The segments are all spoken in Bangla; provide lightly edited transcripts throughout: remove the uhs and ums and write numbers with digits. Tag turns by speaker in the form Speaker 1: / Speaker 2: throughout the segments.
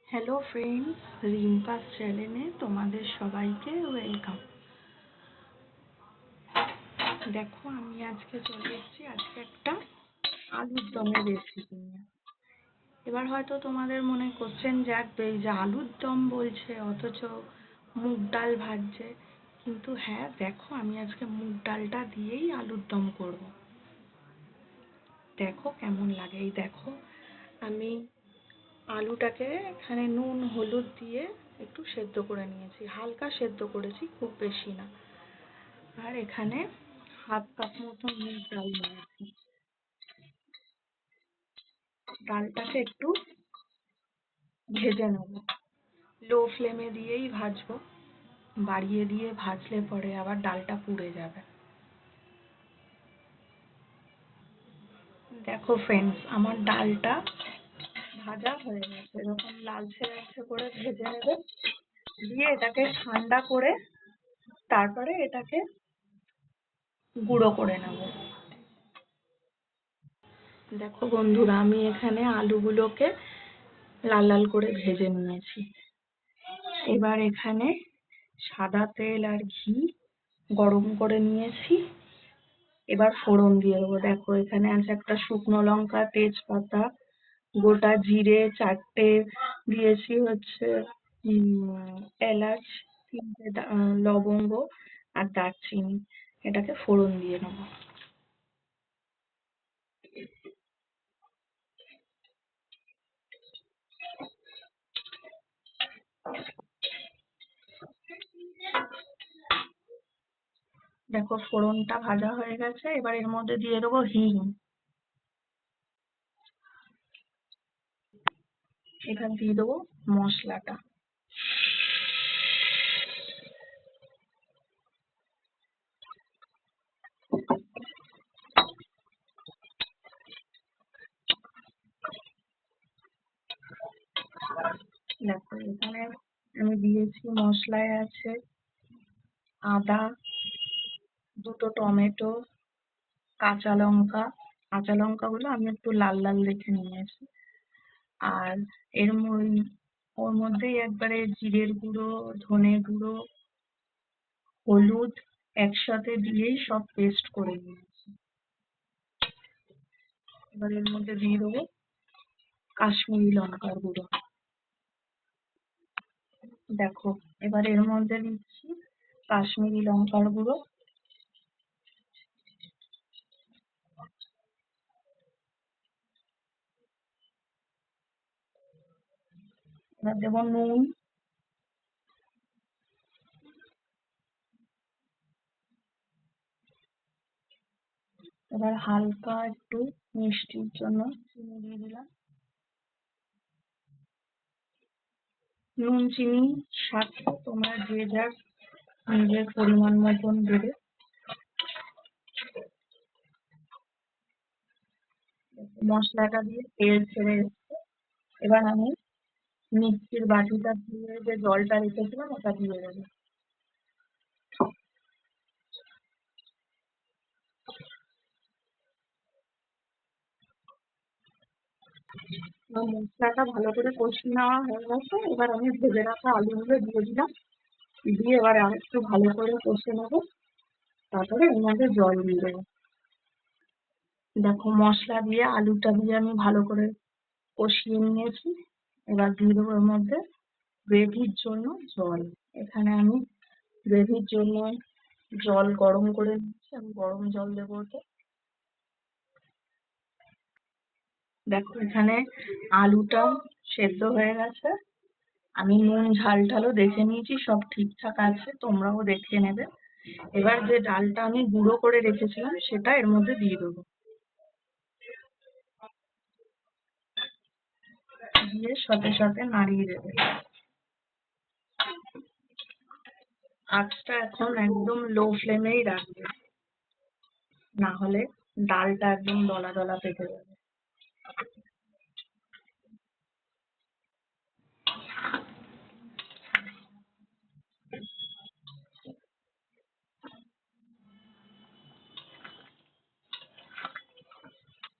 Speaker 1: হ্যালো ফ্রেন্ডস, রিম্পাস চ্যানেলে তোমাদের সবাইকে ওয়েলকাম। দেখো, আমি আজকে চলে এসেছি একটা আলুর দমের রেসিপি নিয়ে। এবার হয়তো তোমাদের মনে কোশ্চেন জাগবে যে আলুর দম বলছে অথচ মুগ ডাল ভাজছে। কিন্তু হ্যাঁ, দেখো, আমি আজকে মুগ ডালটা দিয়েই আলুর দম করব। দেখো কেমন লাগে। এই দেখো, আমি আলুটাকে এখানে নুন হলুদ দিয়ে একটু সেদ্ধ করে নিয়েছি, হালকা সেদ্ধ করেছি, খুব বেশি না। আর এখানে হাফ কাপ মতো মুগ ডাল নিয়েছি। ডালটাকে একটু ভেজে নেব, লো ফ্লেমে দিয়েই ভাজবো। বাড়িয়ে দিয়ে ভাজলে পরে আবার ডালটা পুড়ে যাবে। দেখো ফ্রেন্ডস, আমার ডালটা ভাজা হয়ে গেছে। এরকম লালচে লালচে করে ভেজে নেবে, দিয়ে এটাকে ঠান্ডা করে তারপরে এটাকে গুঁড়ো করে নেব। দেখো বন্ধুরা, আমি এখানে আলুগুলোকে লাল লাল করে ভেজে নিয়েছি। এবার এখানে সাদা তেল আর ঘি গরম করে নিয়েছি। এবার ফোড়ন দিয়ে দেবো। দেখো, এখানে আছে একটা শুকনো লঙ্কা, তেজপাতা, গোটা জিরে 4টে, দিয়েছি হচ্ছে এলাচ 3টে, লবঙ্গ আর দারচিনি। এটাকে ফোড়ন দিয়ে নেবো। দেখো, ফোড়নটা ভাজা হয়ে গেছে। এবার এর মধ্যে দিয়ে দেবো হিং। এবার দিয়ে দেবো মশলাটা। দেখো, এখানে আমি দিয়েছি, মশলায় আছে আদা, 2টো টমেটো, কাঁচা লঙ্কা। কাঁচা লঙ্কাগুলো আমি একটু লাল লাল দেখে নিয়েছি। আর ওর মধ্যেই একবারে জিরের গুঁড়ো, ধনে গুঁড়ো, হলুদ একসাথে দিয়েই সব পেস্ট করে নিয়েছি। এবার এর মধ্যে দিয়ে দেবো কাশ্মীরি লঙ্কার গুঁড়ো। দেখো, এবার এর মধ্যে দিচ্ছি কাশ্মীরি লঙ্কার গুঁড়ো। এবার দেবো নুন। এবার হালকা একটু মিষ্টির জন্য চিনি দিয়ে দিলাম। নুন চিনি স্বাদ তোমরা যে যার নিজের পরিমাণ মতন দেবে। মশলাটা দিয়ে তেল ছেড়ে এসছে। এবার আমি মিক্সির বাটিটা দিয়ে যে জলটা রেখেছিলাম ওটা দিয়ে দেবো। মশলাটা ভালো করে কষিয়ে নেওয়া হয়ে গেছে। এবার আমি ভেজে রাখা আলুগুলো দিয়ে দিলাম, দিয়ে এবার আরেকটু ভালো করে কষে নেবো। তারপরে এর মধ্যে জল দিয়ে দেবো। দেখো, মশলা দিয়ে আলুটা দিয়ে আমি ভালো করে কষিয়ে নিয়েছি। এবার দিয়ে দেবো এর মধ্যে গ্রেভির জন্য জল। এখানে আমি গ্রেভির জন্য জল গরম করে নিচ্ছি। আমি গরম জল দেবো ওতে। দেখো, এখানে আলুটা সেদ্ধ হয়ে গেছে। আমি নুন ঝাল ঢালও দেখে নিয়েছি, সব ঠিকঠাক আছে, তোমরাও দেখে নেবে। এবার যে ডালটা আমি গুঁড়ো করে রেখেছিলাম সেটা এর মধ্যে দিয়ে দেবো, দিয়ে সাথে সাথে নাড়িয়ে দেবে। আঁচটা এখন একদম লো ফ্লেমেই রাখবে, না হলে ডালটা একদম দলা দলা পেকে যাবে।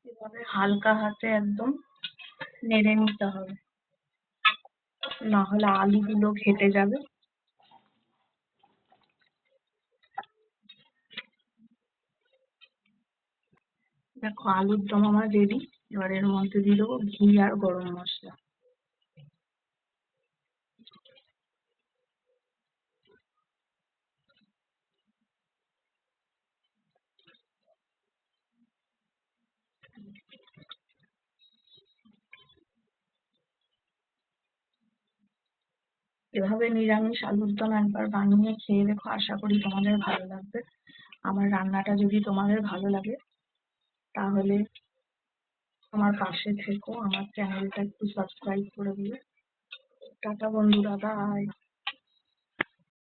Speaker 1: এভাবে হালকা হাতে একদম নেড়ে নিতে হবে। না হলে আলুগুলো ঘেটে যাবে। দেখো আলুর দম আমার রেডি। এবার এর মধ্যে দিয়ে দেবো ঘি আর গরম মশলা। এভাবে নিরামিষ আলুর দম একবার বানিয়ে খেয়ে দেখো, আশা করি তোমাদের ভালো লাগবে। আমার রান্নাটা যদি তোমাদের ভালো লাগে তাহলে আমার পাশে থেকো, আমার চ্যানেলটা একটু সাবস্ক্রাইব করে দিও। টাটা বন্ধুরা, বাই।